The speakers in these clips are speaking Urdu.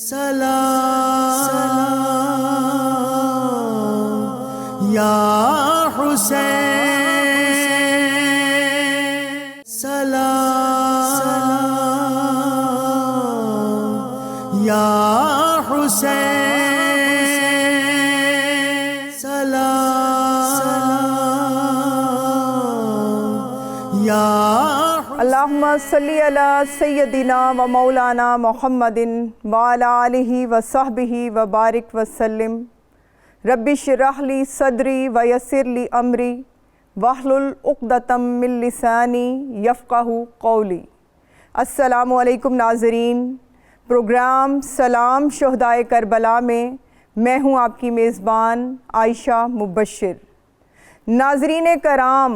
سلام یا حسین، سلام یا حسین، سلام یا اللہم صلی علی سیدنا و مولانا محمد وعلی آلہ وصحبہ وبارک وسلم۔ رب اشرح لی صدری ویسر لی امری واحلل عقدۃ من لسانی یفقہوا قولی۔ السلام علیکم ناظرین، پروگرام سلام شہدائے کربلا میں میں ہوں آپ کی میزبان عائشہ مبشر۔ ناظرین کرام،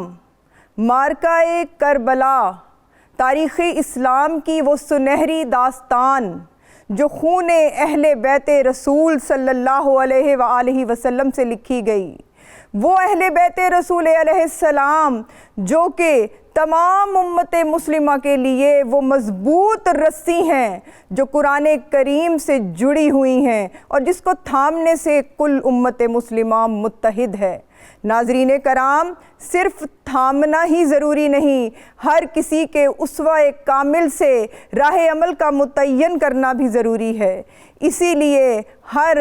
معرکہ کربلا تاریخ اسلام کی وہ سنہری داستان جو خون اہل بیت رسول صلی اللہ علیہ وآلہ وسلم سے لکھی گئی، وہ اہل بیت رسول علیہ السلام جو کہ تمام امت مسلمہ کے لیے وہ مضبوط رسی ہیں جو قرآن کریم سے جڑی ہوئی ہیں اور جس کو تھامنے سے کل امت مسلمہ متحد ہے۔ ناظرین کرام، صرف تھامنا ہی ضروری نہیں، ہر کسی کے اسوہ کامل سے راہ عمل کا متعین کرنا بھی ضروری ہے۔ اسی لیے ہر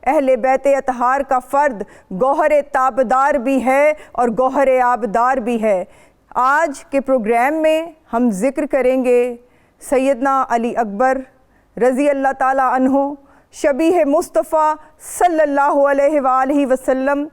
اہل بیت اطہار کا فرد گوہر تابدار بھی ہے اور گوہر آبدار بھی ہے۔ آج کے پروگرام میں ہم ذکر کریں گے سیدنا علی اکبر رضی اللہ تعالیٰ عنہ، شبیہ مصطفیٰ صلی اللہ علیہ وآلہ وسلم،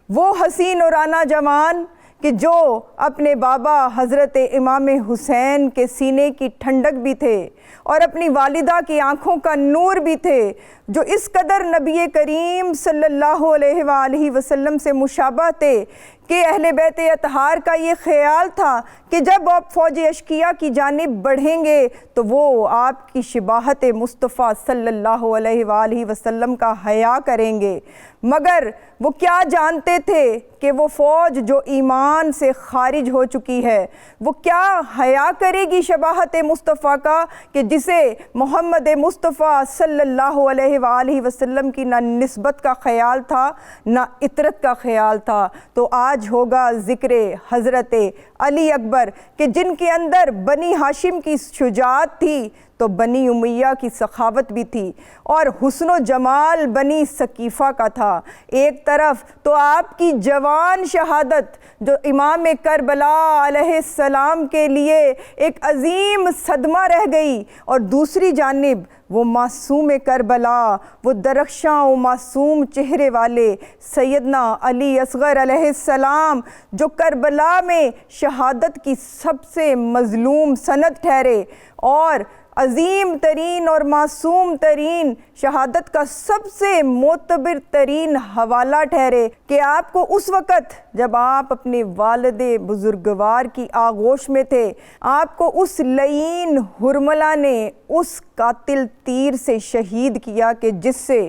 وہ حسین نورانہ جوان کہ جو اپنے بابا حضرت امام حسین کے سینے کی ٹھنڈک بھی تھے اور اپنی والدہ کی آنکھوں کا نور بھی تھے، جو اس قدر نبی کریم صلی اللہ علیہ وآلہ وسلم سے مشابہ تھے کہ اہل بیت اطہار کا یہ خیال تھا کہ جب آپ فوج اشقیاء کی جانب بڑھیں گے تو وہ آپ کی شباہت مصطفیٰ صلی اللہ علیہ وآلہ وسلم کا حیا کریں گے، مگر وہ کیا جانتے تھے کہ وہ فوج جو ایمان سے خارج ہو چکی ہے وہ کیا حیا کرے گی شباہت مصطفیٰ کا، کہ جسے محمد مصطفیٰ صلی اللہ علیہ وآلہ وسلم کی نہ نسبت کا خیال تھا نہ عطرت کا خیال تھا۔ تو آج ہوگا ذکر حضرت علی اکبر کہ جن کے اندر بنی ہاشم کی شجاعت تھی تو بنی امیہ کی سخاوت بھی تھی اور حسن و جمال بنی ثقیفہ کا تھا۔ ایک طرف تو آپ کی جوان شہادت جو امام کربلا علیہ السلام کے لیے ایک عظیم صدمہ رہ گئی، اور دوسری جانب وہ معصوم کربلا، وہ درخشاں و معصوم چہرے والے سیدنا علی اصغر علیہ السلام جو کربلا میں شہادت کی سب سے مظلوم سند ٹھہرے اور عظیم ترین اور معصوم ترین شہادت کا سب سے معتبر ترین حوالہ ٹھہرے کہ آپ کو اس وقت جب آپ اپنے والد بزرگوار کی آغوش میں تھے، آپ کو اس لعین حرملہ نے اس قاتل تیر سے شہید کیا کہ جس سے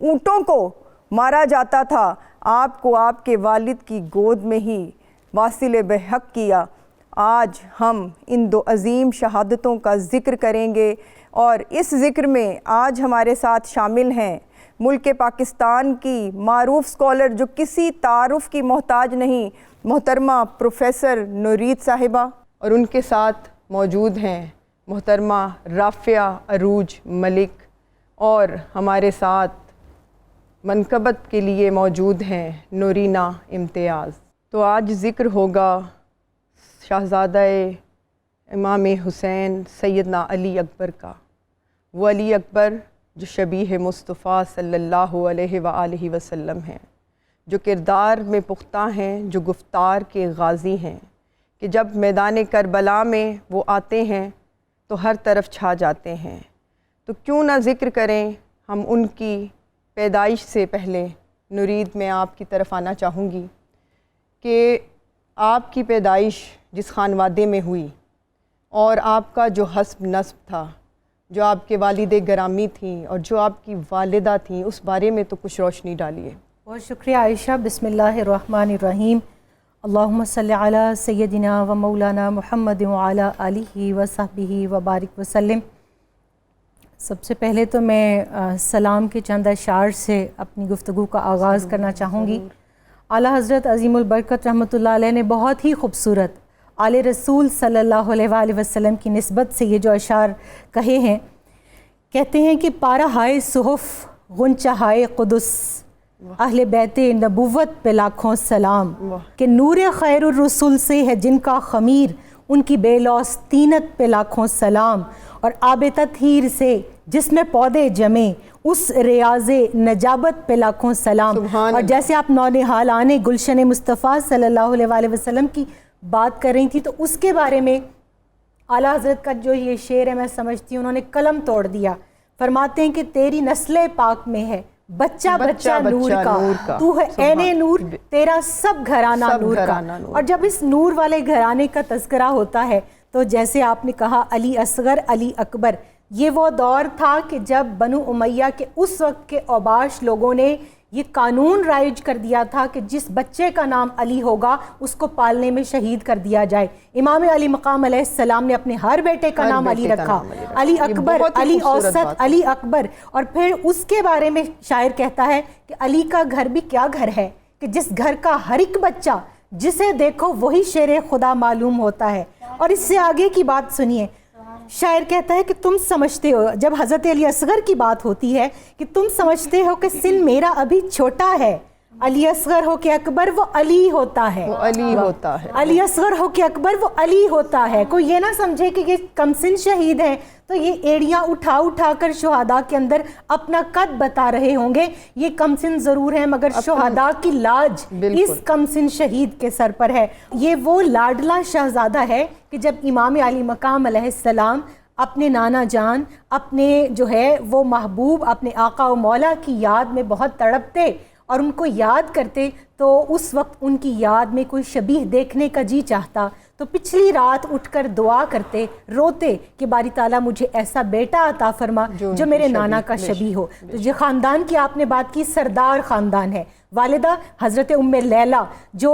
اونٹوں کو مارا جاتا تھا، آپ کو آپ کے والد کی گود میں ہی واصل بحق کیا۔ آج ہم ان دو عظیم شہادتوں کا ذکر کریں گے، اور اس ذکر میں آج ہمارے ساتھ شامل ہیں ملک پاکستان کی معروف اسکالر جو کسی تعارف کی محتاج نہیں، محترمہ پروفیسر نورید صاحبہ، اور ان کے ساتھ موجود ہیں محترمہ رافعہ عروج ملک، اور ہمارے ساتھ منقبت کے لیے موجود ہیں نورینہ امتیاز۔ تو آج ذکر ہوگا شہزادہ امام حسین سیدنا علی اکبر کا، وہ علی اکبر جو شبیہ مصطفیٰ صلی اللہ علیہ وآلہ وسلم ہیں، جو کردار میں پختہ ہیں، جو گفتار کے غازی ہیں، کہ جب میدان کربلا میں وہ آتے ہیں تو ہر طرف چھا جاتے ہیں۔ تو کیوں نہ ذکر کریں ہم ان کی پیدائش سے پہلے۔ نورید، میں آپ کی طرف آنا چاہوں گی کہ آپ کی پیدائش جس خانوادے میں ہوئی اور آپ کا جو حسب نسب تھا، جو آپ کے والد گرامی تھیں اور جو آپ کی والدہ تھیں، اس بارے میں تو کچھ روشنی ڈالیے۔ بہت شکریہ عائشہ۔ بسم اللہ الرحمن الرحیم۔ اللہم صلی علی سیدنا و مولانا محمد وعلی آلہ و صحبہ وبارک وسلم۔ سب سے پہلے تو میں سلام کے چند اشعار سے اپنی گفتگو کا آغاز کرنا چاہوں گی۔ اعلیٰ حضرت عظیم البرکت رحمۃ اللہ علیہ نے بہت ہی خوبصورت آل رسول صلی اللہ علیہ وآلہ وسلم کی نسبت سے یہ جو اشعار کہے ہیں، کہتے ہیں کہ پارہ ہائے صحف غنچہ ہائے قدس، اہل بیت نبوت پہ لاکھوں سلام، کہ نور خیر الرسول سے ہے جن کا خمیر، ان کی بے لوث طینت پہ لاکھوں سلام، اور آب تطہیر سے جس میں پودے جمے اس ریاض نجابت پہ لاکھوں سلام۔ اور جیسے آپ نونہال آنے گلشن مصطفیٰ صلی اللہ علیہ وآلہ وسلم کی بات کر رہی تھی، تو اس کے بارے میں اعلیٰ حضرت کا جو یہ شعر ہے میں سمجھتی ہوں انہوں نے قلم توڑ دیا۔ فرماتے ہیں کہ تیری نسل پاک میں ہے بچہ بچہ نور کا، تو ہے عین نور، تیرا سب گھرانہ نور کا۔ اور جب اس نور والے گھرانے کا تذکرہ ہوتا ہے تو جیسے آپ نے کہا علی اصغر علی اکبر، یہ وہ دور تھا کہ جب بنو امیہ کے اس وقت کے اوباش لوگوں نے یہ قانون رائج کر دیا تھا کہ جس بچے کا نام علی ہوگا اس کو پالنے میں شہید کر دیا جائے۔ امام علی مقام علیہ السلام نے اپنے ہر بیٹے کا نام علی رکھا، علی اکبر، علی اوسط، علی اکبر۔ اور پھر اس کے بارے میں شاعر کہتا ہے کہ علی کا گھر بھی کیا گھر ہے کہ جس گھر کا ہر ایک بچہ جسے دیکھو وہی شیر خدا معلوم ہوتا ہے۔ اور اس سے آگے کی بات سنیے، شاعر کہتا ہے کہ تم سمجھتے ہو، جب حضرت علی اصغر کی بات ہوتی ہے کہ تم سمجھتے ہو کہ سن میرا ابھی چھوٹا ہے، علی اصغر ہو کے اکبر وہ علی ہوتا ہے، وہ علی ہوتا ہے، علی اصغر ہو کے اکبر وہ علی ہوتا ہے۔ کوئی یہ نہ سمجھے کہ یہ کم سن شہید ہیں تو یہ ایڑیاں اٹھا اٹھا کر شہداء کے اندر اپنا قد بتا رہے ہوں گے، یہ کم سن ضرور ہیں مگر شہداء کی لاج اس کم سن شہید کے سر پر ہے۔ یہ وہ لاڈلا شہزادہ ہے کہ جب امام علی مقام علیہ السلام اپنے نانا جان، اپنے جو ہے وہ محبوب، اپنے آقا و مولا کی یاد میں بہت تڑپتے اور ان کو یاد کرتے، تو اس وقت ان کی یاد میں کوئی شبیہ دیکھنے کا جی چاہتا تو پچھلی رات اٹھ کر دعا کرتے، روتے کہ باری تعالیٰ مجھے ایسا بیٹا عطا فرما جو میرے نانا کا شبیہ ہو۔ تو یہ خاندان کی آپ نے بات کی، سردار خاندان ہے۔ والدہ حضرت ام لیلہ جو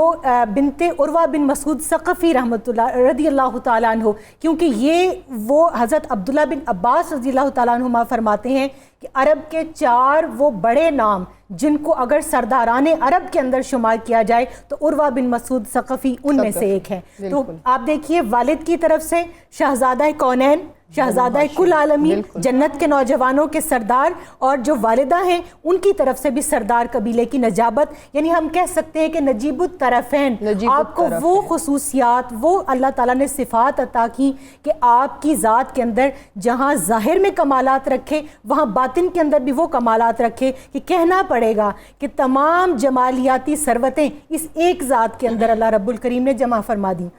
بنت عروہ بن مسعود ثقفی رحمۃ اللہ رضی اللہ تعالیٰ عنہ، کیونکہ یہ وہ حضرت عبداللہ بن عباس رضی اللہ تعالیٰ عنہما فرماتے ہیں کہ عرب کے 4 وہ بڑے نام جن کو اگر سرداران عرب کے اندر شمار کیا جائے تو عروہ بن مسعود ثقفی ان میں سے ایک ہے۔ تو آپ دیکھیے والد کی طرف سے شہزادہ کونین، شہزادہ کل عالمین، جنت کے نوجوانوں کے سردار، اور جو والدہ ہیں ان کی طرف سے بھی سردار قبیلے کی نجابت، یعنی ہم کہہ سکتے ہیں کہ نجیب الطرفین۔ آپ کو وہ خصوصیات، وہ اللہ تعالیٰ نے صفات عطا کی کہ آپ کی ذات کے اندر جہاں ظاہر میں کمالات رکھے وہاں باطن کے اندر بھی وہ کمالات رکھے کہ کہنا پڑے گا کہ تمام جمالیاتی ثروتیں اس ایک ذات کے اندر اللہ رب الکریم نے جمع فرما دیں۔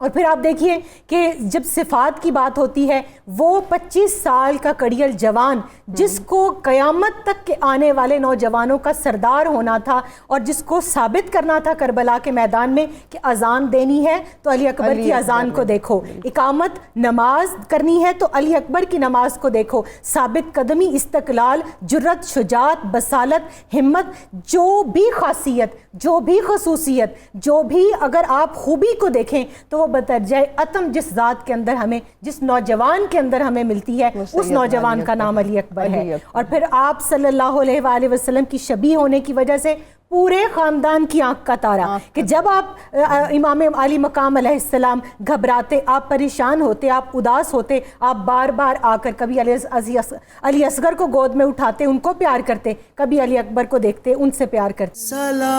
اور پھر آپ دیکھیے کہ جب صفات کی بات ہوتی ہے، وہ 25 سال کا کڑیل جوان جس کو قیامت تک کے آنے والے نوجوانوں کا سردار ہونا تھا اور جس کو ثابت کرنا تھا کربلا کے میدان میں کہ اذان دینی ہے تو علی اکبر کی اذان کو دیکھو، اقامت نماز کرنی ہے تو علی اکبر کی نماز کو دیکھو، ثابت قدمی، استقلال، جرت، شجاعت، بصالت، ہمت، جو بھی خاصیت، جو بھی خصوصیت، جو بھی اگر آپ خوبی کو دیکھیں تو وہ بدرجہ اتم جس ذات کے اندر ہمیں، جس نوجوان کے اندر ہمیں ملتی ہے اس نوجوان کا نام علی اکبر ہے۔ اور پھر آپ صلی اللہ علیہ وآلہ وسلم کی شبیہ ہونے کی وجہ سے پورے خاندان کی آنکھ کا تارا کہ جب آپ امام علی مقام علیہ السلام گھبراتے، آپ پریشان ہوتے، آپ اداس ہوتے، آپ بار بار آ کر کبھی علی اصغر کو گود میں اٹھاتے، ان کو پیار کرتے، کبھی علی اکبر کو دیکھتے، ان سے پیار کرتے۔ سلام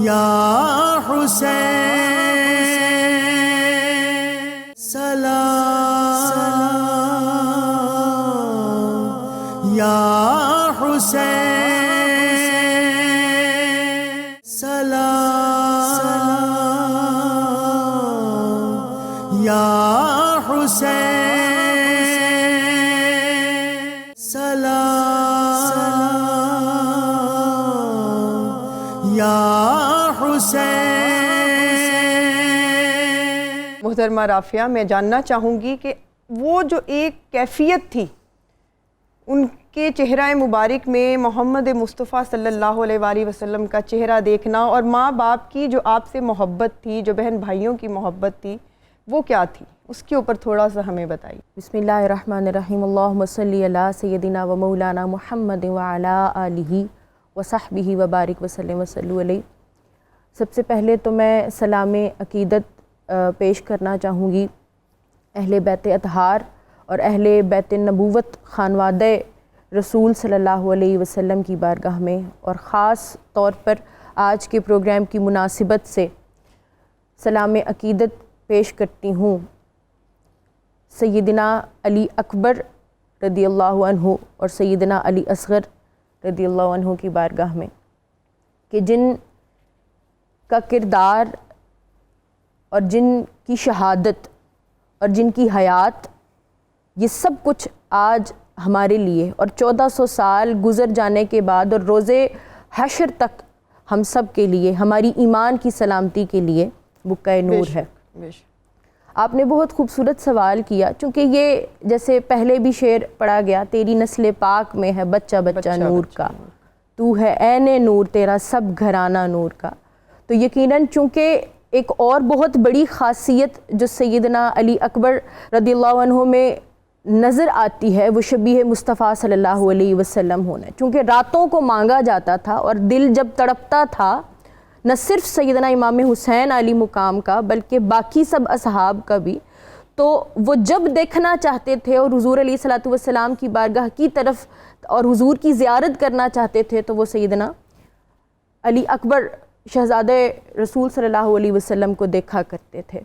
یا حسین، سلام یا حسین، سلام یا حسین، سلام یا حسین۔ محترمہ رافعہ، میں جاننا چاہوں گی کہ وہ جو ایک کیفیت تھی ان کے چہرہ مبارک میں محمد مصطفیٰ صلی اللہ علیہ وآلہ وسلم کا چہرہ دیکھنا، اور ماں باپ کی جو آپ سے محبت تھی، جو بہن بھائیوں کی محبت تھی، وہ کیا تھی، اس کے اوپر تھوڑا سا ہمیں بتائیے۔ بسم اللہ الرحمن الرحیم، اللہم صلی علی سیدنا و مولانا محمد وعلی آلہ وصحبہ وبارک وسلم وصلو علیہ۔ سب سے پہلے تو میں سلام عقیدت پیش کرنا چاہوں گی اہل بیت اطہار اور اہل بیت نبوت خانوادہ رسول صلی اللہ علیہ وسلم کی بارگاہ میں، اور خاص طور پر آج کے پروگرام کی مناسبت سے سلام عقیدت پیش کرتی ہوں سیدنا علی اکبر رضی اللہ عنہ اور سیدنا علی اصغر رضی اللہ عنہ کی بارگاہ میں، کہ جن کا کردار اور جن کی شہادت اور جن کی حیات، یہ سب کچھ آج ہمارے لیے اور 1400 سال گزر جانے کے بعد اور روز حشر تک ہم سب کے لیے، ہماری ایمان کی سلامتی کے لیے بقع نور ہے۔ آپ نے بہت خوبصورت سوال کیا، چونکہ یہ جیسے پہلے بھی شعر پڑھا گیا، تیری نسل پاک میں ہے بچہ بچہ نور کا، تو ہے عین نور تیرا سب گھرانہ نور کا۔ تو یقیناً چونکہ ایک اور بہت بڑی خاصیت جو سیدنا علی اکبر رضی اللہ عنہ میں نظر آتی ہے وہ شبیہ مصطفیٰ صلی اللہ علیہ وسلم ہونا ہے، چونکہ راتوں کو مانگا جاتا تھا اور دل جب تڑپتا تھا نہ صرف سیدنا امام حسین علی مقام کا بلکہ باقی سب اصحاب کا بھی، تو وہ جب دیکھنا چاہتے تھے اور حضور علیہ الصلوۃ والسلام کی بارگاہ کی طرف اور حضور کی زیارت کرنا چاہتے تھے تو وہ سیدنا علی اکبر شہزادہ رسول صلی اللہ علیہ وسلم کو دیکھا کرتے تھے۔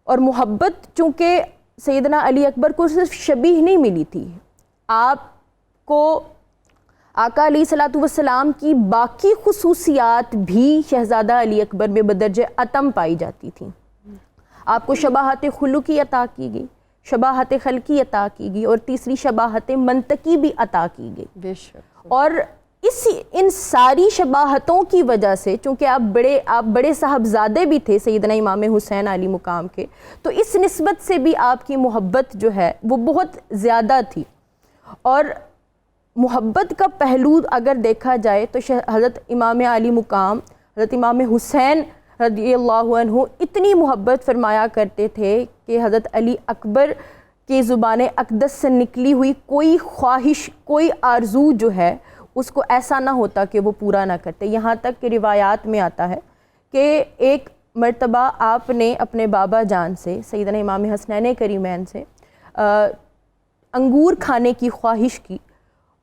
اور محبت چونکہ سیدنا علی اکبر کو صرف شبیہ نہیں ملی تھی، آپ کو آقا علیہ الصلوۃ والسلام کی باقی خصوصیات بھی شہزادہ علی اکبر میں بدرجہ اتم پائی جاتی تھیں۔ آپ کو شباہت خلقی عطا کی گئی، شباہت خلقی عطا کی گئی، اور تیسری شباہت منطقی بھی عطا کی گئی۔ بے شک۔ اور ان ساری شباہتوں کی وجہ سے چونکہ آپ بڑے صاحبزادے بھی تھے سیدنا امام حسین علی مقام کے، تو اس نسبت سے بھی آپ کی محبت جو ہے وہ بہت زیادہ تھی۔ اور محبت کا پہلو اگر دیکھا جائے تو حضرت امام علی مقام، حضرت امام حسین رضی اللہ عنہ اتنی محبت فرمایا کرتے تھے کہ حضرت علی اکبر کی زبان اقدس سے نکلی ہوئی کوئی خواہش، کوئی آرزو جو ہے اس کو ایسا نہ ہوتا کہ وہ پورا نہ کرتے۔ یہاں تک کہ روایات میں آتا ہے کہ ایک مرتبہ آپ نے اپنے بابا جان سے سیدنا امام حسنین کریمین سے انگور کھانے کی خواہش کی،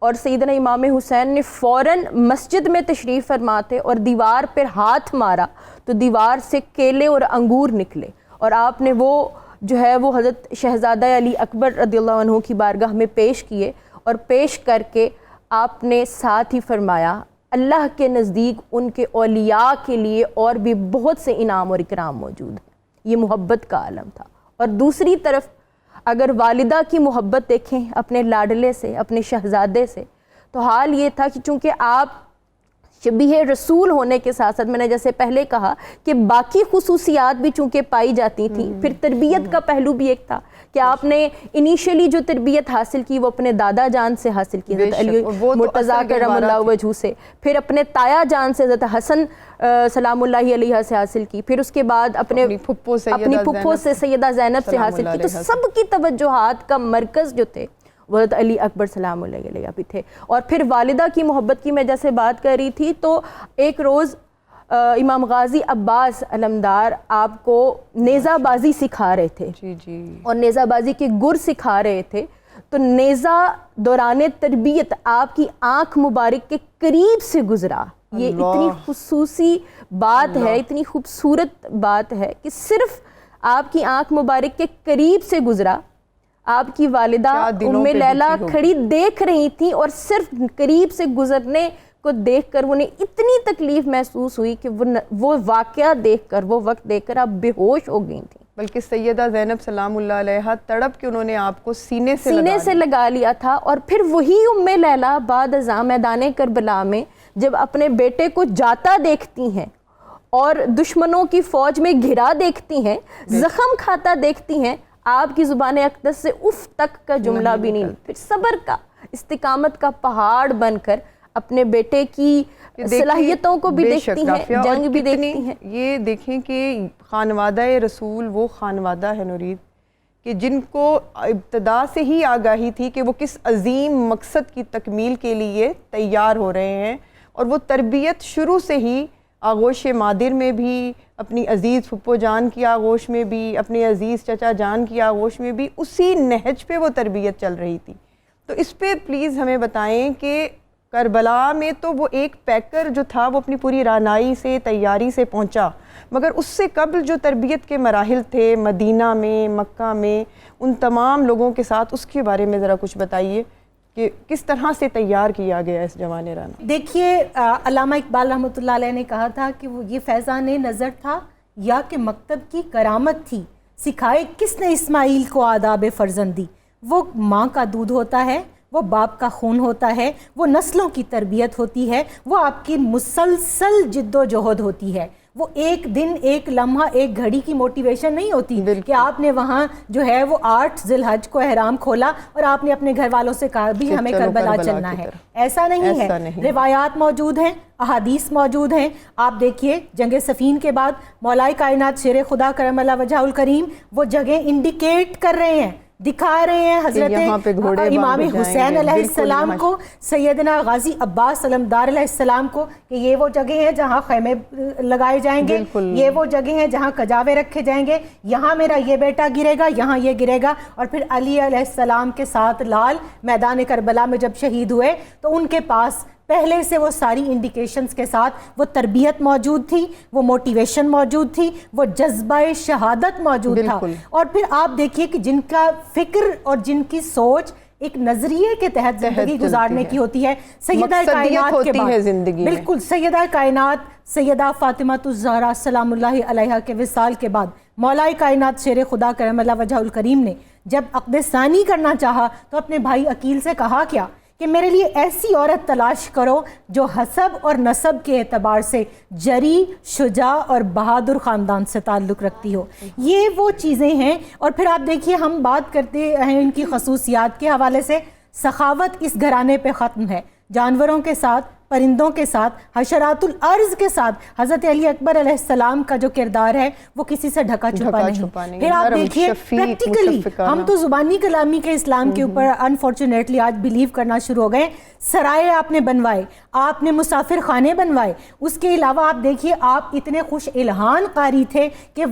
اور سیدنا امام حسین نے فوراً مسجد میں تشریف فرما تھے اور دیوار پر ہاتھ مارا تو دیوار سے کیلے اور انگور نکلے، اور آپ نے وہ جو ہے وہ حضرت شہزادہ علی اکبر رضی اللہ عنہ کی بارگاہ میں پیش کیے، اور پیش کر کے آپ نے ساتھ ہی فرمایا اللہ کے نزدیک ان کے اولیاء کے لیے اور بھی بہت سے انعام اور اکرام موجود ہیں۔ یہ محبت کا عالم تھا۔ اور دوسری طرف اگر والدہ کی محبت دیکھیں اپنے لاڈلے سے، اپنے شہزادے سے، تو حال یہ تھا کہ چونکہ آپ شبیہ رسول ہونے کے ساتھ ساتھ میں نے جیسے پہلے کہا کہ باقی خصوصیات بھی چونکہ پائی جاتی تھیں، پھر تربیت کا پہلو بھی ایک تھا کہ آپ نے انیشلی جو تربیت حاصل کی وہ اپنے دادا جان سے حاصل کی، حضرت علی مرتضیٰ کرم اللہ وجہہ سے، پھر اپنے تایا جان سے حضرت حسن سلام اللہ علیہ سے حاصل کی، پھر اس کے بعد اپنی پھپھو سے سیدہ زینب سے حاصل کی۔ تو سب کی توجہات کا مرکز جو تھے وہ حضرت علی اکبر سلام اللہ علیہ بھی تھے۔ اور پھر والدہ کی محبت کی میں جیسے بات کر رہی تھی، تو ایک روز امام غازی عباس علمدار آپ کو نیزہ بازی سکھا رہے تھے، اور نیزہ بازی کے گر سکھا رہے تھے، تو نیزہ دوران تربیت آپ کی آنکھ مبارک کے قریب سے گزرا۔ یہ اتنی خصوصی بات ہے، اتنی خوبصورت بات ہے کہ صرف آپ کی آنکھ مبارک کے قریب سے گزرا۔ آپ کی والدہ ام لیلہ کھڑی دیکھ رہی تھیں، اور صرف قریب سے گزرنے کو دیکھ کر انہیں اتنی تکلیف محسوس ہوئی کہ وہ واقعہ دیکھ کر، وہ وقت دیکھ کر آپ بے ہوش ہو گئی تھیں۔ بلکہ سیدہ زینب سلام اللہ علیہ تڑپ کے انہوں نے آپ کو سینے سے لگا لیا تھا۔ اور پھر وہی ام لیلہ بعد ازاں میدان کربلا میں جب اپنے بیٹے کو جاتا دیکھتی ہیں اور دشمنوں کی فوج میں گھرا دیکھتی ہیں، زخم کھاتا دیکھتی ہیں، آپ کی زبان اقدس سے اف تک کا جملہ بھی نہیں، پھر صبر کا، استقامت کا پہاڑ بن کر اپنے بیٹے کی صلاحیتوں کو بھی دیکھتی ہیں، جنگ بھی دیکھتی ہیں. یہ دیکھیں کہ خانوادہ رسول وہ خانوادہ ہے نورید کہ جن کو ابتدا سے ہی آگاہی تھی کہ وہ کس عظیم مقصد کی تکمیل کے لیے تیار ہو رہے ہیں، اور وہ تربیت شروع سے ہی آغوش مادر میں بھی، اپنی عزیز پھپھو جان کی آغوش میں بھی، اپنے عزیز چچا جان کی آغوش میں بھی اسی نہج پہ وہ تربیت چل رہی تھی. تو اس پہ پلیز ہمیں بتائیں کہ کربلا میں تو وہ ایک پیکر جو تھا وہ اپنی پوری رانائی سے تیاری سے پہنچا، مگر اس سے قبل جو تربیت کے مراحل تھے مدینہ میں، مکہ میں، ان تمام لوگوں کے ساتھ، اس کے بارے میں ذرا کچھ بتائیے کہ کس طرح سے تیار کیا گیا اس جوان رانا. دیکھیے علامہ اقبال رحمۃ اللہ علیہ نے کہا تھا کہ وہ یہ فیضان نظر تھا یا کہ مکتب کی کرامت تھی، سکھائے کس نے اسماعیل کو آداب فرزندی. وہ ماں کا دودھ ہوتا ہے، وہ باپ کا خون ہوتا ہے، وہ نسلوں کی تربیت ہوتی ہے، وہ آپ کی مسلسل جد و جہد ہوتی ہے. وہ ایک دن، ایک لمحہ، ایک گھڑی کی موٹیویشن نہیں ہوتی کہ آپ نے وہاں جو ہے وہ 8 ذی الحج کو احرام کھولا اور آپ نے اپنے گھر والوں سے کہا بھی ہمیں کربلا چلنا ہے. ایسا نہیں ہے. روایات موجود ہیں، احادیث موجود ہیں. آپ دیکھیے جنگ صفین کے بعد مولا کائنات شیر خدا کرم اللہ وجہہ الکریم وہ جگہ انڈیکیٹ کر رہے ہیں، دکھا رہے ہیں حضرت امام حسین علیہ السلام کو، سیدنا غازی عباس علمدار علیہ السلام کو، کہ یہ وہ جگہ ہیں جہاں خیمے لگائے جائیں گے، یہ وہ جگہ ہیں جہاں کجاوے رکھے جائیں گے، یہاں میرا یہ بیٹا گرے گا، یہاں یہ گرے گا. اور پھر علی علیہ السلام کے ساتھ لال میدان کربلا میں جب شہید ہوئے تو ان کے پاس پہلے سے وہ ساری انڈیکیشنز کے ساتھ وہ تربیت موجود تھی، وہ موٹیویشن موجود تھی، وہ جذبہ شہادت موجود تھا. اور پھر آپ دیکھیے کہ جن کا فکر اور جن کی سوچ ایک نظریے کے تحت زندگی گزارنے کی ہوتی ہے، سیدہ کائنات کے بعد بالکل سیدہ کائنات سیدہ فاطمہ الزہرا سلام اللہ علیہا کے وصال کے بعد مولا کائنات شیر خدا کرم اللہ وجہہ الکریم نے جب عقد ثانی کرنا چاہا تو اپنے بھائی عقیل سے کہا کیا کہ میرے لیے ایسی عورت تلاش کرو جو حسب اور نسب کے اعتبار سے جری، شجاع اور بہادر خاندان سے تعلق رکھتی ہو. یہ وہ چیزیں ہیں. اور پھر آپ دیکھیے ہم بات کرتے ہیں ان کی خصوصیات کے حوالے سے. سخاوت اس گھرانے پہ ختم ہے. جانوروں کے ساتھ، پرندوں کے ساتھ، حشرات الارض کے ساتھ حضرت علی اکبر علیہ السلام کا جو کردار ہے وہ کسی سے ڈھکا چھپا نہیں. پھر آپ دیکھیے پریکٹیکلی ہم تو زبانی کلامی کے اسلام کے اوپر انفارچونیٹلی آج بلیو کرنا شروع ہو گئے. سرائے آپ نے بنوائے، آپ نے مسافر خانے بنوائے. اس کے علاوہ آپ دیکھیے آپ اتنے خوش الہان قاری تھے کہ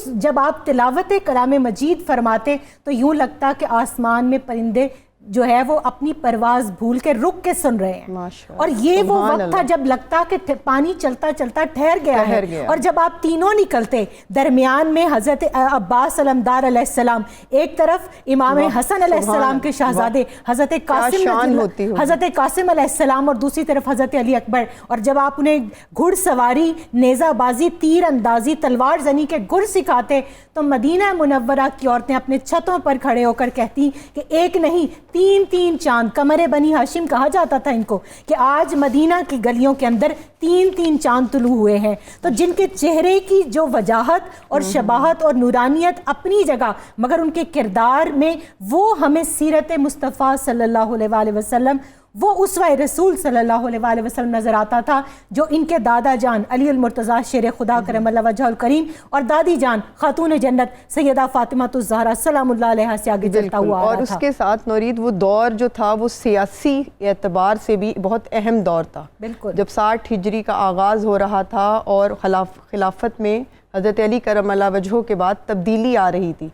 جب آپ تلاوت کلام مجید فرماتے تو یوں لگتا کہ آسمان میں پرندے جو ہے وہ اپنی پرواز بھول کے رک کے سن رہے ہیں. اور یہ وہ وقت تھا جب لگتا کہ پانی چلتا چلتا ٹھہر گیا ہے. اور جب آپ تینوں نکلتے، درمیان میں حضرت عباس علمدار علیہ السلام، ایک طرف امام حسن علیہ السلام کے شہزادے حضرت قاسم علیہ السلام، اور دوسری طرف حضرت علی اکبر. اور جب آپ انہیں گھڑ سواری، نیزہ بازی، تیر اندازی، تلوار زنی کے گر سکھاتے تو مدینہ منورہ کی عورتیں اپنے چھتوں پر کھڑے ہو کر کہتی کہ ایک نہیں 3 چاند، قمر بنی ہاشم کہا جاتا تھا ان کو، کہ آج مدینہ کی گلیوں کے اندر 3 چاند طلوع ہوئے ہیں. تو جن کے چہرے کی جو وجاہت اور شباہت اور نورانیت اپنی جگہ، مگر ان کے کردار میں وہ ہمیں سیرت مصطفیٰ صلی اللہ علیہ وآلہ وسلم، وہ اسوہ رسول صلی اللہ علیہ وآلہ وسلم نظر آتا تھا، جو ان کے دادا جان علی المرتضیٰ شیر خدا کرم اللہ وجہہ الکریم اور دادی جان خاتون جنت سیدہ فاطمہ الزہرا سلام اللہ علیہا سے آگے چلتا ہوا آ رہا تھا. اور اس کے ساتھ نورید وہ دور جو تھا وہ سیاسی اعتبار سے بھی بہت اہم دور تھا. بالکل. جب 60 ہجری کا آغاز ہو رہا تھا اور خلافت میں حضرت علی کرم اللہ وجہہ کے بعد تبدیلی آ رہی تھی،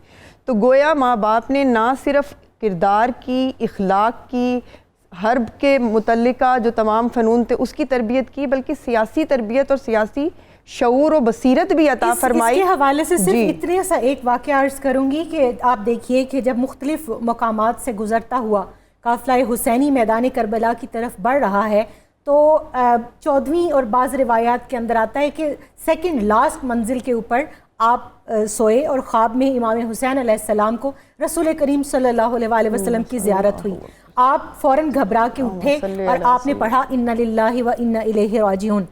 تو گویا ماں باپ نے نہ صرف کردار کی، اخلاق کی، حرب کے متعلقہ جو تمام فنون تھے اس کی تربیت کی، بلکہ سیاسی تربیت اور سیاسی شعور و بصیرت بھی عطا فرمائی. اس کے حوالے سے صرف اتنے سا ایک واقعہ عرض کروں گی کہ آپ دیکھیے کہ جب مختلف مقامات سے گزرتا ہوا قافلہ حسینی میدان کربلا کی طرف بڑھ رہا ہے تو 14ویں اور بعض روایات کے اندر آتا ہے کہ سیکنڈ لاسٹ منزل کے اوپر آپ سوئے اور خواب میں امام حسین علیہ السلام کو رسول کریم صلی اللہ علیہ وآلہ وسلم کی زیارت ہوئی. آپ فوراً گھبرا کے اٹھے اور آپ نے پڑھا انا للہ و انا الیہ راجعون.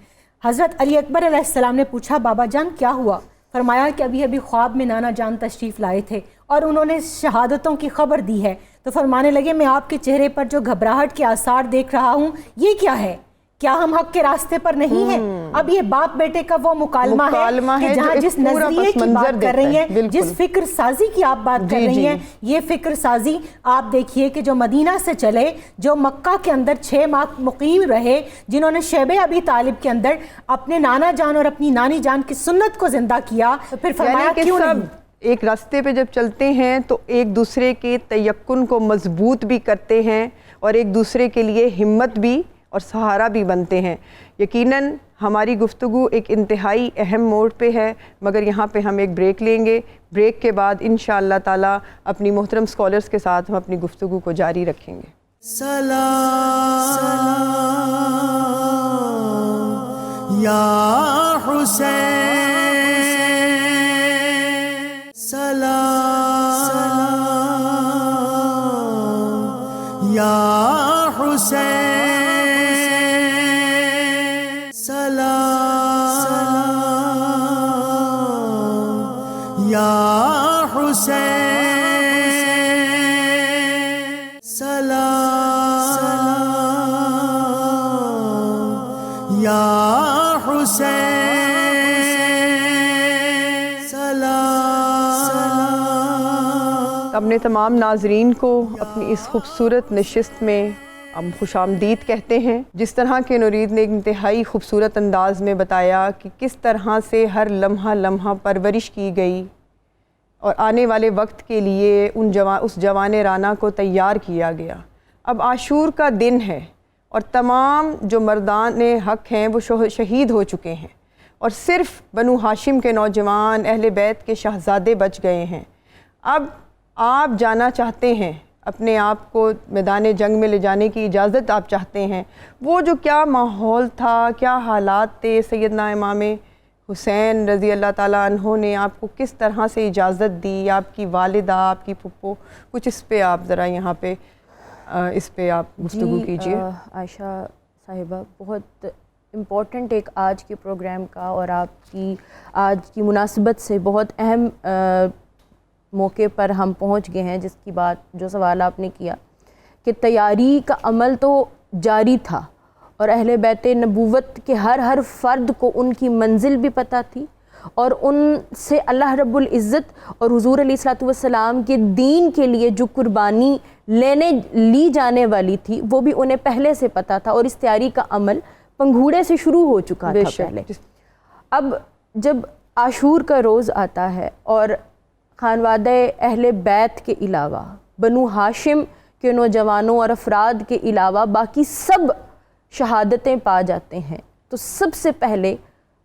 حضرت علی اکبر علیہ السلام نے پوچھا بابا جان کیا ہوا؟ فرمایا کہ ابھی خواب میں نانا جان تشریف لائے تھے اور انہوں نے شہادتوں کی خبر دی ہے. تو فرمانے لگے میں آپ کے چہرے پر جو گھبراہٹ کے آثار دیکھ رہا ہوں یہ کیا ہے؟ کیا ہم حق کے راستے پر نہیں ہیں؟ اب یہ باپ بیٹے کا وہ مکالمہ ہے کہ جہاں جس نظریے کی بات کر رہی ہیں، جس فکر سازی کی آپ بات کر رہی ہیں، یہ فکر سازی آپ دیکھیے کہ جو مدینہ سے چلے، جو مکہ کے اندر 6 ماہ مقیم رہے، جنہوں نے شیب ابی طالب کے اندر اپنے نانا جان اور اپنی نانی جان کی سنت کو زندہ کیا، تو پھر فرمایا کیوں نہیں؟ ایک راستے پہ جب چلتے ہیں تو ایک دوسرے کے تیقن کو مضبوط بھی کرتے ہیں اور ایک دوسرے کے لیے ہمت بھی اور سہارا بھی بنتے ہیں۔ یقیناً ہماری گفتگو ایک انتہائی اہم موڑ پہ ہے، مگر یہاں پہ ہم ایک بریک لیں گے۔ بریک کے بعد انشاءاللہ تعالی اپنی محترم سکولرز کے ساتھ ہم اپنی گفتگو کو جاری رکھیں گے۔ سلام یا حسین، سلام یا حسین، سلام یا حسین، سلام یا حسین، اپنے تمام ناظرین کو اپنی اس خوبصورت نشست میں ہم خوش آمدید کہتے ہیں۔ جس طرح کہ نورید نے ایک انتہائی خوبصورت انداز میں بتایا کہ کس طرح سے ہر لمحہ لمحہ پرورش کی گئی اور آنے والے وقت کے لیے اس جوان رانا کو تیار کیا گیا۔ اب عاشور کا دن ہے اور تمام جو مردان حق ہیں وہ شہید ہو چکے ہیں اور صرف بنو ہاشم کے نوجوان اہل بیت کے شہزادے بچ گئے ہیں۔ اب آپ جانا چاہتے ہیں، اپنے آپ کو میدان جنگ میں لے جانے کی اجازت آپ چاہتے ہیں۔ وہ جو کیا ماحول تھا، کیا حالات تھے، سیدنا امام حسین رضی اللہ تعالیٰ عنہ نے آپ کو کس طرح سے اجازت دی، آپ کی والدہ، آپ کی پھپھو، کچھ اس پہ آپ ذرا یہاں پہ اس پہ آپ گفتگو کیجئے۔ عائشہ صاحبہ، بہت امپورٹنٹ ایک آج کے پروگرام کا اور آپ کی آج کی مناسبت سے بہت اہم موقع پر ہم پہنچ گئے ہیں، جس کی بات جو سوال آپ نے کیا کہ تیاری کا عمل تو جاری تھا اور اہل بیت نبوت کے ہر فرد کو ان کی منزل بھی پتہ تھی اور ان سے اللہ رب العزت اور حضور علیہ الصلوۃ والسلام کے دین کے لیے جو قربانی لی جانے والی تھی وہ بھی انہیں پہلے سے پتہ تھا اور اس تیاری کا عمل پنگھوڑے سے شروع ہو چکا تھا پہلے۔ اب جب عاشور کا روز آتا ہے اور خانوادہ اہل بیت کے علاوہ بنو ہاشم کے نوجوانوں اور افراد کے علاوہ باقی سب شہادتیں پا جاتے ہیں، تو سب سے پہلے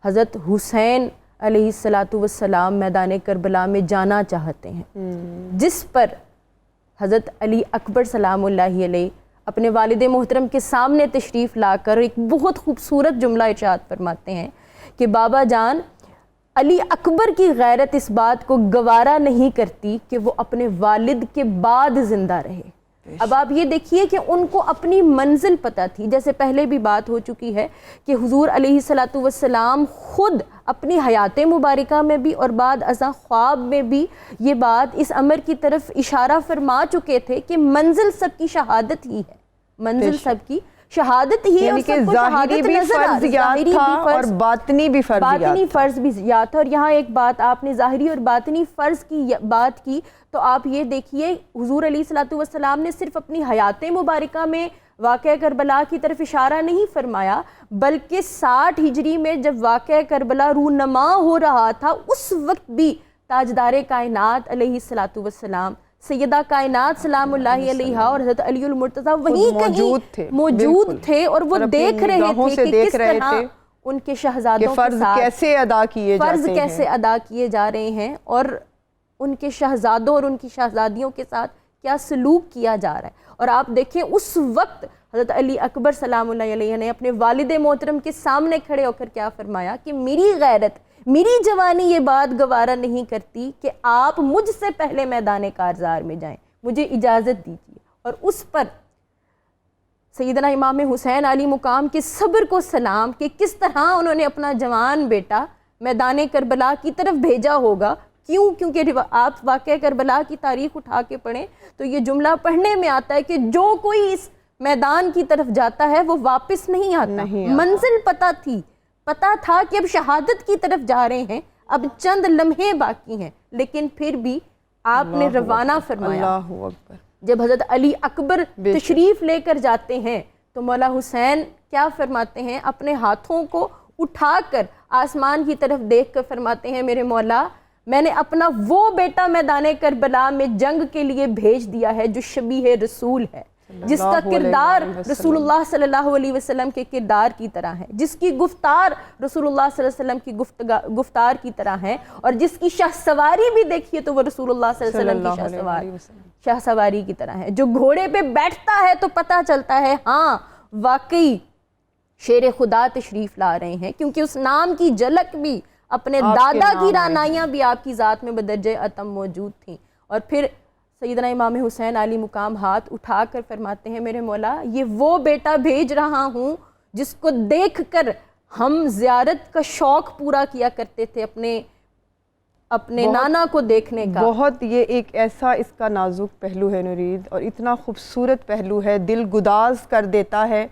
حضرت حسین علیہ السلام میدان کربلا میں جانا چاہتے ہیں، جس پر حضرت علی اکبر سلام اللہ علیہ اپنے والد محترم کے سامنے تشریف لا کر ایک بہت خوبصورت جملہ ارشاد فرماتے ہیں کہ بابا جان، علی اکبر کی غیرت اس بات کو گوارا نہیں کرتی کہ وہ اپنے والد کے بعد زندہ رہے۔ اب آپ یہ دیکھیے کہ ان کو اپنی منزل پتہ تھی، جیسے پہلے بھی بات ہو چکی ہے کہ حضور علیہ السلام خود اپنی حیات مبارکہ میں بھی اور بعد ازاں خواب میں بھی یہ بات اس امر کی طرف اشارہ فرما چکے تھے کہ منزل سب کی شہادت ہی ہے، منزل سب کی شہادت ہی ہے، یعنی کہ ظاہری بھی فرض یاد تھا اور باطنی بھی فرض یاد تھا، باطنی فرض بھی یاد تھا۔ اور یہاں ایک بات آپ نے ظاہری اور باطنی فرض کی بات کی تو آپ یہ دیکھیے حضور علیہ السلام نے صرف اپنی حیات مبارکہ میں واقعہ کربلا کی طرف اشارہ نہیں فرمایا، بلکہ 60 ہجری میں جب واقعہ کربلا رونما ہو رہا تھا اس وقت بھی تاجدار کائنات علیہ السلام، سیدہ کائنات سلام اللہ علیہ اور حضرت علی المرتضیٰ وہیں کہیں موجود تھے اور وہ دیکھ رہے تھے کہ کس طرح ان کے شہزادوں کے ساتھ فرض کیسے ادا کیے جا رہے ہیں اور ان کے شہزادوں اور ان کی شہزادیوں کے ساتھ کیا سلوک کیا جا رہا ہے۔ اور آپ دیکھیں اس وقت حضرت علی اکبر سلام اللہ علیہ نے اپنے والد محترم کے سامنے کھڑے ہو کر کیا فرمایا کہ میری غیرت، میری جوانی یہ بات گوارا نہیں کرتی کہ آپ مجھ سے پہلے میدان کارزار میں جائیں، مجھے اجازت دیجیے۔ اور اس پر سیدنا امام حسین علی مقام کے صبر کو سلام کہ کس طرح انہوں نے اپنا جوان بیٹا میدان کربلا کی طرف بھیجا ہوگا۔ کیونکہ آپ واقعہ کربلا کی تاریخ اٹھا کے پڑھیں تو یہ جملہ پڑھنے میں آتا ہے کہ جو کوئی اس میدان کی طرف جاتا ہے وہ واپس نہیں آتا. منزل پتہ تھی، پتہ تھا کہ اب شہادت کی طرف جا رہے ہیں، اب چند لمحے باقی ہیں، لیکن پھر بھی آپ نے روانہ فرمایا. اللہ اکبر. جب حضرت علی اکبر تشریف لے کر جاتے ہیں تو مولا حسین کیا فرماتے ہیں؟ اپنے ہاتھوں کو اٹھا کر آسمان کی طرف دیکھ کر فرماتے ہیں میرے مولا میں نے اپنا وہ بیٹا میدان کربلا میں جنگ کے لیے بھیج دیا ہے جو شبیہ رسول ہے، جس کا کردار رسول اللہ صلی اللہ علیہ وسلم کے کردار کی طرح ہے، جس کی گفتار رسول اللہ صلی اللہ علیہ وسلم کی گفتار کی طرح ہے، اور جس کی شاہ سواری بھی دیکھیے تو وہ رسول اللہ صلی اللہ علیہ وسلم کی شاہ سواری کی طرح ہے. جو گھوڑے پہ بیٹھتا ہے تو پتہ چلتا ہے ہاں واقعی شیر خدا تشریف لا رہے ہیں، کیونکہ اس نام کی جھلک بھی، اپنے دادا کی رعنائیاں بھی آپ کی ذات میں بدرجہ اتم موجود تھیں. اور پھر سیدنا امام حسین علی مقام ہاتھ اٹھا کر فرماتے ہیں میرے مولا یہ وہ بیٹا بھیج رہا ہوں جس کو دیکھ کر ہم زیارت کا شوق پورا کیا کرتے تھے اپنے نانا کو دیکھنے کا. بہت یہ ایک ایسا اس کا نازک پہلو ہے نورید، اور اتنا خوبصورت پہلو ہے، دل گداز کر دیتا ہے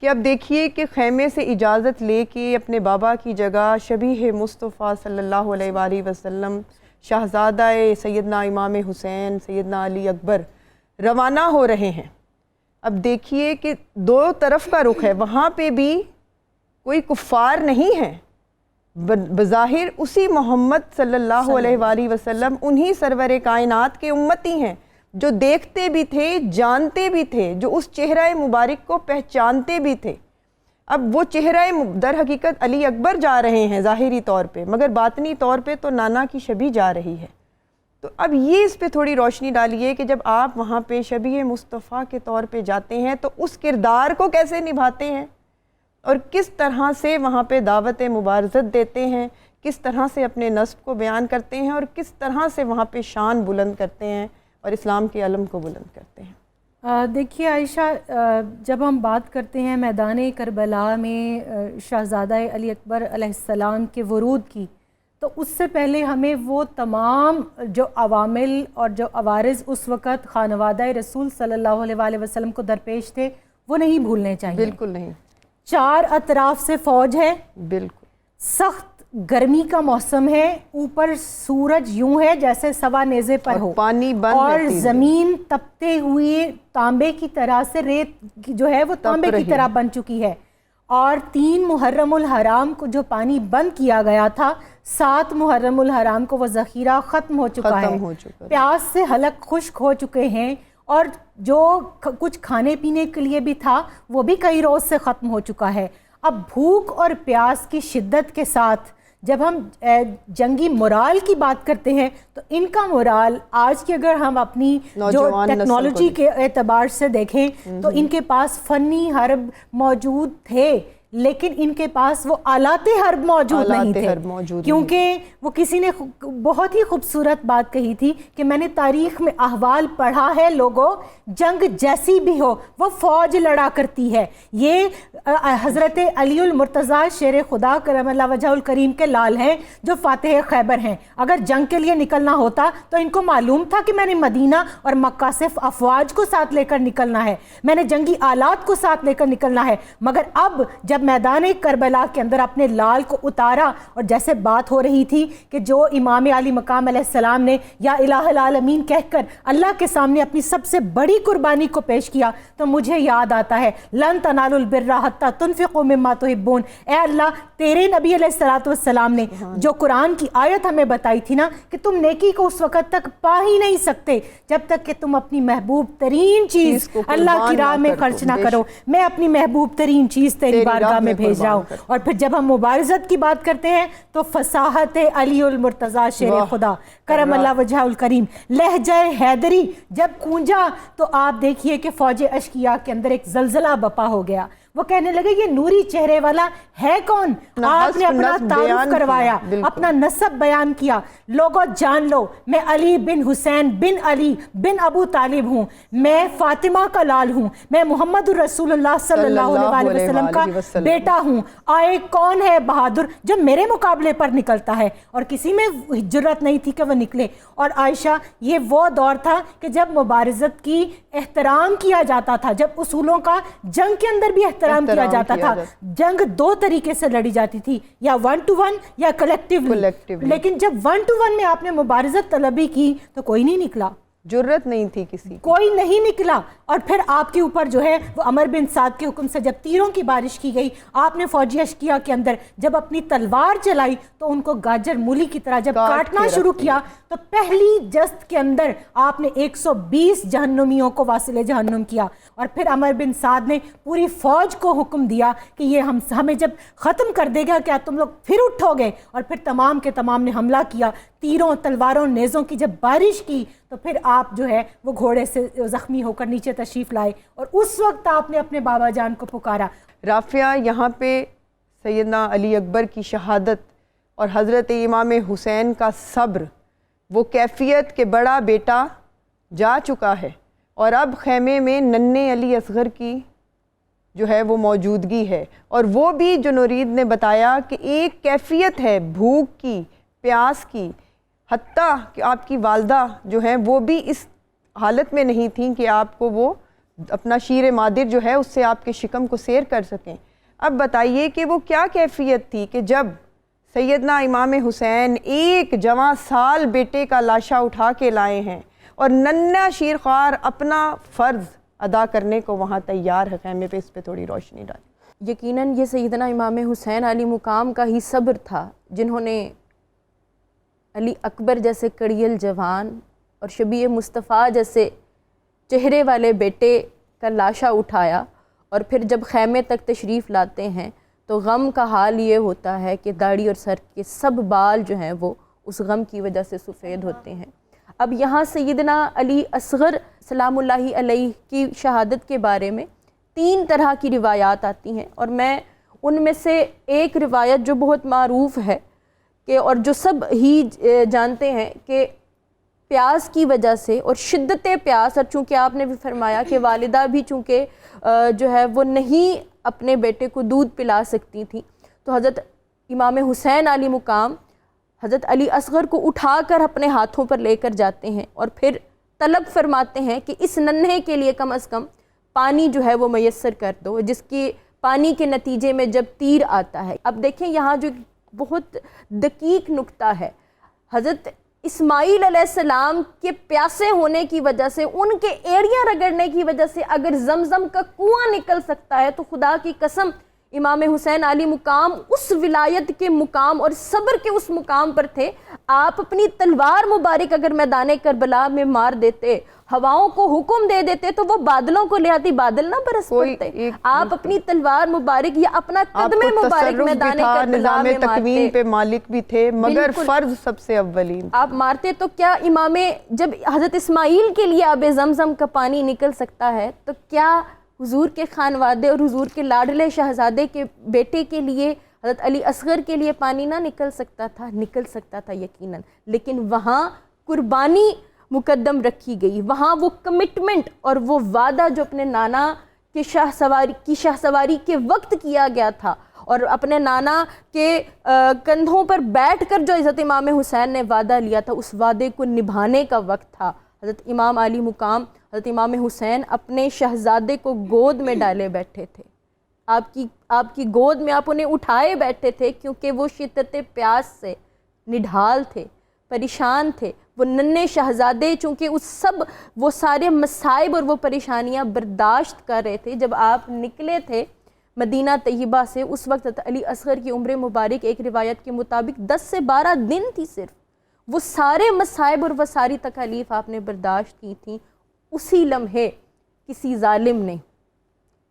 کہ اب دیکھیے کہ خیمے سے اجازت لے کے اپنے بابا کی جگہ شبیہ مصطفیٰ صلی اللہ علیہ وآلہ وسلم شہزادہ سیدنا امام حسین سیدنا علی اکبر روانہ ہو رہے ہیں. اب دیکھیے کہ دو طرف کا رخ ہے، وہاں پہ بھی کوئی کفار نہیں ہے، بظاہر اسی محمد صلی اللہ علیہ وآلہ وسلم انہی سرور کائنات کے امتی ہیں جو دیکھتے بھی تھے، جانتے بھی تھے، جو اس چہرہ مبارک کو پہچانتے بھی تھے. اب وہ چہرہ در حقیقت علی اکبر جا رہے ہیں ظاہری طور پہ، مگر باطنی طور پہ تو نانا کی شبیہ جا رہی ہے. تو اب یہ اس پہ تھوڑی روشنی ڈالیے کہ جب آپ وہاں پہ شبیہ مصطفیٰ کے طور پہ جاتے ہیں تو اس کردار کو کیسے نبھاتے ہیں، اور کس طرح سے وہاں پہ دعوت مبارزت دیتے ہیں، کس طرح سے اپنے نسب کو بیان کرتے ہیں، اور کس طرح سے وہاں پہ شان بلند کرتے ہیں اور اسلام کے علم کو بلند کرتے ہیں. دیکھیے عائشہ، جب ہم بات کرتے ہیں میدان کربلا میں شہزادہ علی اکبر علیہ السلام کے ورود کی، تو اس سے پہلے ہمیں وہ تمام جو عوامل اور جو عوارض اس وقت خانوادہ رسول صلی اللہ علیہ وآلہ وسلم کو درپیش تھے وہ نہیں بھولنے چاہیے. بالکل نہیں. 4 اطراف سے فوج ہے، بالکل سخت گرمی کا موسم ہے، اوپر سورج یوں ہے جیسے سوا نیزے پر ہو، پانی بند اور زمین تپتے ہوئے تانبے کی طرح سے، ریت جو ہے وہ تانبے کی طرح بن چکی ہے. اور 3 محرم الحرام کو جو پانی بند کیا گیا تھا، 7 محرم الحرام کو وہ ذخیرہ ختم ہو چکا ہے. پیاس سے حلق خشک ہو چکے ہیں، اور جو کچھ کھانے پینے کے لیے بھی تھا وہ بھی کئی روز سے ختم ہو چکا ہے. اب بھوک اور پیاس کی شدت کے ساتھ جب ہم جنگی مورال کی بات کرتے ہیں تو ان کا مورال آج کی اگر ہم اپنی جو ٹیکنالوجی کے اعتبار سے دیکھیں تو ان کے پاس فنی حرب موجود تھے، لیکن ان کے پاس وہ آلات حرب موجود نہیں تھے، کیونکہ وہ کسی نے بہت ہی خوبصورت بات کہی تھی کہ میں نے تاریخ میں احوال پڑھا ہے لوگوں، جنگ جیسی بھی ہو وہ فوج لڑا کرتی ہے. یہ حضرت علی المرتضیٰ شیر خدا کرم اللہ وجہہ الکریم کے لال ہیں جو فاتح خیبر ہیں. اگر جنگ کے لیے نکلنا ہوتا تو ان کو معلوم تھا کہ میں نے مدینہ اور مکہ سے افواج کو ساتھ لے کر نکلنا ہے، میں نے جنگی آلات کو ساتھ لے کر نکلنا ہے. مگر اب جب میدان کربلا کے اندر اپنے لال کو اتارا، اور جیسے بات ہو رہی تھی کہ جو امام علی مقام علیہ السلام نے یا الہ العالمین کہہ کر اللہ کے سامنے اپنی سب سے بڑی قربانی کو پیش کیا، تو مجھے یاد آتا ہے لن تنالوا البر حتی تنفقوا مما تحبون. اے اللہ، تیرے نبی علیہ السلام نے جو قرآن کی آیت ہمیں بتائی تھی نا کہ تم نیکی کو اس وقت تک پا ہی نہیں سکتے جب تک کہ تم اپنی محبوب ترین چیز اللہ کی راہ میں خرچ نہ کرو. میں اپنی محبوب ترین چیز تیری بارگاہ میں بھیج رہا ہوں. اور پھر جب ہم مبارزت کی بات کرتے ہیں تو فصاحت علی المرتضیٰ شیر خدا کرم اللہ وجہہ الکریم، لہجہ حیدری جب گونجا تو آپ دیکھیے کہ فوج اشقیاء کے اندر ایک زلزلہ بپا ہو گیا. وہ کہنے لگے یہ نوری چہرے والا ہے کون؟ آپ نے اپنا تعارف کروایا، اپنا نسب بیان کیا، لوگوں جان لو میں علی بن حسین بن علی بن ابو طالب ہوں، میں فاطمہ کا لال ہوں، میں محمد رسول اللہ صلی اللہ علیہ وسلم کا بیٹا ہوں، آئے کون ہے بہادر جو میرے مقابلے پر نکلتا ہے؟ اور کسی میں جرت نہیں تھی کہ وہ نکلے۔ اور عائشہ یہ وہ دور تھا کہ جب مبارزت کی احترام کیا جاتا تھا، جب اصولوں کا جنگ کے اندر بھی احترام کیا جاتا تھا۔ جنگ دو طریقے سے لڑی جاتی تھی، یا 1 to 1 یا کلیکٹیولی، لیکن جب 1 to 1 میں آپ نے مبارزت طلبی کی تو کوئی نہیں نکلا، جرت نہیں تھی کسی، کوئی نہیں نکلا۔ اور پھر آپ کے اوپر جو ہے وہ عمر بن سعد کے حکم سے جب تیروں کی بارش کی گئی، آپ نے فوجی اشکیا کے اندر جب اپنی تلوار چلائی تو ان کو گاجر مولی کی طرح جب کاٹنا شروع کیا تو پہلی جست کے اندر آپ نے 120 جہنمیوں کو واصل جہنم کیا۔ اور پھر عمر بن سعد نے پوری فوج کو حکم دیا کہ یہ ہمیں جب ختم کر دے گا کیا تم لوگ پھر اٹھو گے؟ اور پھر تمام کے تمام نے حملہ کیا، تیروں تلواروں نیزوں کی جب بارش کی تو پھر آپ جو ہے وہ گھوڑے سے زخمی ہو کر نیچے تشریف لائے، اور اس وقت آپ نے اپنے بابا جان کو پکارا۔ رافعہ، یہاں پہ سیدنا علی اکبر کی شہادت اور حضرت امام حسین کا صبر، وہ کیفیت کہ بڑا بیٹا جا چکا ہے اور اب خیمے میں ننھے علی اصغر کی جو ہے وہ موجودگی ہے، اور وہ بھی جو نورید نے بتایا کہ ایک کیفیت ہے بھوک کی، پیاس کی، حتیٰ کہ آپ کی والدہ جو ہیں وہ بھی اس حالت میں نہیں تھیں کہ آپ کو وہ اپنا شیر مادر جو ہے اس سے آپ کے شکم کو سیر کر سکیں۔ اب بتائیے کہ وہ کیا کیفیت تھی کہ جب سیدنا امام حسین ایک جوان سال بیٹے کا لاشا اٹھا کے لائے ہیں اور ننھا شیرخوار اپنا فرض ادا کرنے کو وہاں تیار ہے خیمے پہ، اس پہ تھوڑی روشنی ڈالیں۔ یقیناً یہ سیدنا امام حسین علی مقام کا ہی صبر تھا جنہوں نے علی اکبر جیسے کڑیل جوان اور شبیہ مصطفیٰ جیسے چہرے والے بیٹے کا لاشا اٹھایا، اور پھر جب خیمے تک تشریف لاتے ہیں تو غم کا حال یہ ہوتا ہے کہ داڑھی اور سر کے سب بال جو ہیں وہ اس غم کی وجہ سے سفید ہوتے ہیں۔ اب یہاں سیدنا علی اصغر سلام اللہ علیہ کی شہادت کے بارے میں 3 طرح کی روایات آتی ہیں، اور میں ان میں سے ایک روایت جو بہت معروف ہے کہ اور جو سب ہی جانتے ہیں کہ پیاس کی وجہ سے اور شدت پیاس، اور چونکہ آپ نے بھی فرمایا کہ والدہ بھی چونکہ جو ہے وہ نہیں اپنے بیٹے کو دودھ پلا سکتی تھی، تو حضرت امام حسین علی مقام حضرت علی اصغر کو اٹھا کر اپنے ہاتھوں پر لے کر جاتے ہیں اور پھر طلب فرماتے ہیں کہ اس ننھے کے لیے کم از کم پانی جو ہے وہ میسر کر دو، جس کی پانی کے نتیجے میں جب تیر آتا ہے۔ اب دیکھیں یہاں جو بہت دقیق نکتہ ہے، حضرت اسماعیل علیہ السلام کے پیاسے ہونے کی وجہ سے، ان کے ایڑیاں رگڑنے کی وجہ سے اگر زمزم کا کنواں نکل سکتا ہے تو خدا کی قسم امام حسین علی مقام اس ولایت کے مقام اور صبر کے اس مقام پر تھے۔ آپ اپنی تلوار مبارک اگر میدان کربلا میں مار دیتے، ہواؤں کو حکم دے دیتے تو وہ بادلوں کو لے آتی، بادل نہ برس پڑتے۔ آپ اپنی تلوار مبارک یا اپنا قدم مبارک میدان کربلا میں مارتے، تکوین پہ مالک بھی تھے مگر فرض سب سے اولین آپ مارتے، تو کیا امام جب حضرت اسماعیل کے لیے آب زمزم کا پانی نکل سکتا ہے تو کیا حضور کے خانوادے اور حضور کے لاڈلے شہزادے کے بیٹے کے لیے حضرت علی اصغر کے لیے پانی نہ نکل سکتا تھا؟ نکل سکتا تھا یقیناً، لیکن وہاں قربانی مقدم رکھی گئی، وہاں وہ کمٹمنٹ اور وہ وعدہ جو اپنے نانا کے شاہ سواری کے وقت کیا گیا تھا اور اپنے نانا کے کندھوں پر بیٹھ کر جو حضرت امام حسین نے وعدہ لیا تھا، اس وعدے کو نبھانے کا وقت تھا۔ حضرت امام علی مقام حضرت امام حسین اپنے شہزادے کو گود میں ڈالے بیٹھے تھے، آپ کی گود میں آپ انہیں اٹھائے بیٹھے تھے، کیونکہ وہ شدت پیاس سے نڈھال تھے، پریشان تھے۔ وہ ننھے شہزادے چونکہ وہ سارے مصائب اور وہ پریشانیاں برداشت کر رہے تھے۔ جب آپ نکلے تھے مدینہ طیبہ سے، اس وقت علی اصغر کی عمر مبارک ایک روایت کے مطابق 10 سے 12 دن تھی صرف۔ وہ سارے مصائب اور وہ ساری تکالیف آپ نے برداشت کی تھیں۔ اسی لمحے کسی ظالم نے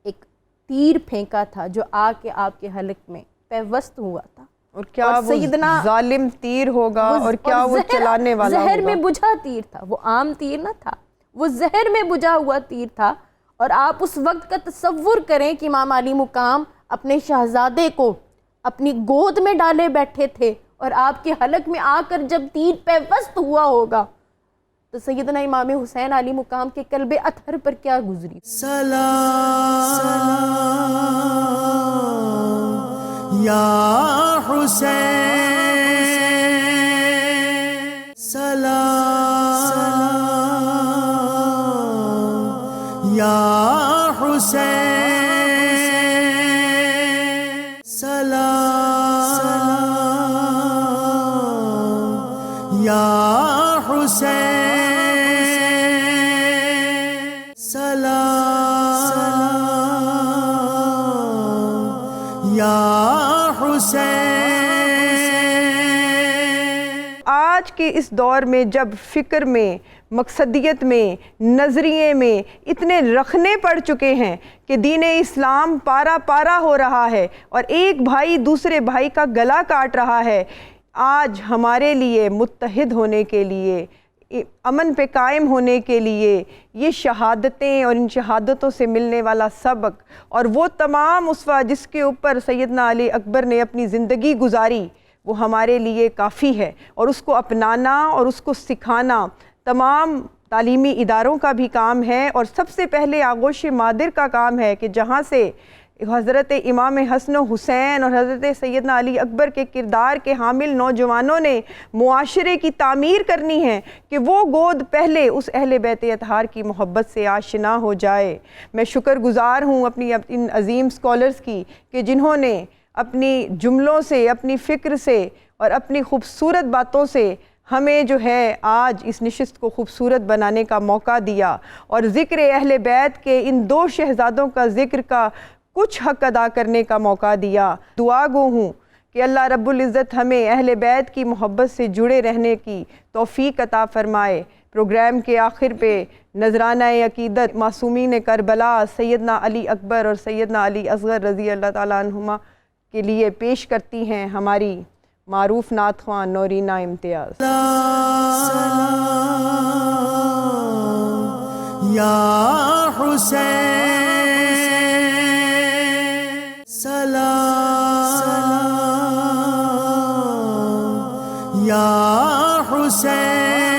ایک تیر پھینکا تھا جو آ کے آپ کے حلق میں پیوست ہوا تھا، اور کیا وہ ظالم تیر ہوگا اور کیا وہ چلانے والا ہوگا؟ زہر میں بجھا تیر تھا، وہ عام تیر نہ تھا، وہ زہر میں بجھا ہوا تیر تھا، اور آپ اس وقت کا تصور کریں کہ امام علی مقام اپنے شہزادے کو اپنی گود میں ڈالے بیٹھے تھے اور آپ کے حلق میں آ کر جب تیر پیوست ہوا ہوگا تو سیدنا امام حسین علی مقام کے قلب اطہر پر کیا گزری. سلام یا حسین، سلام یا حسین، سلام یا حسین، سلام یا حسین. آج کے اس دور میں جب فکر میں، مقصدیت میں، نظریے میں اتنے رخنے پڑ چکے ہیں کہ دین اسلام پارا پارا ہو رہا ہے اور ایک بھائی دوسرے بھائی کا گلا کاٹ رہا ہے، آج ہمارے لیے متحد ہونے کے لیے، امن پہ قائم ہونے کے لیے یہ شہادتیں اور ان شہادتوں سے ملنے والا سبق اور وہ تمام اسوہ جس کے اوپر سیدنا علی اکبر نے اپنی زندگی گزاری، وہ ہمارے لیے کافی ہے. اور اس کو اپنانا اور اس کو سکھانا تمام تعلیمی اداروں کا بھی کام ہے، اور سب سے پہلے آغوش مادر کا کام ہے کہ جہاں سے حضرت امام حسن و حسین اور حضرت سیدنا علی اکبر کے کردار کے حامل نوجوانوں نے معاشرے کی تعمیر کرنی ہے کہ وہ گود پہلے اس اہل بیت اطہار کی محبت سے آشنا ہو جائے. میں شکر گزار ہوں اپنی ان عظیم اسکالرز کی کہ جنہوں نے اپنی جملوں سے، اپنی فکر سے اور اپنی خوبصورت باتوں سے ہمیں جو ہے آج اس نشست کو خوبصورت بنانے کا موقع دیا اور ذکر اہل بیت کے ان دو شہزادوں کا ذکر کا کچھ حق ادا کرنے کا موقع دیا. دعا گو ہوں کہ اللہ رب العزت ہمیں اہل بیت کی محبت سے جڑے رہنے کی توفیق عطا فرمائے. پروگرام کے آخر پہ نذرانہ عقیدت معصومین کربلا سیدنا علی اکبر اور سیدنا علی اصغر رضی اللہ تعالیٰ عنہما کے لیے پیش کرتی ہیں ہماری معروف نعت خواں نورینہ امتیاز. سلام یا حسین، سلام یا حسین.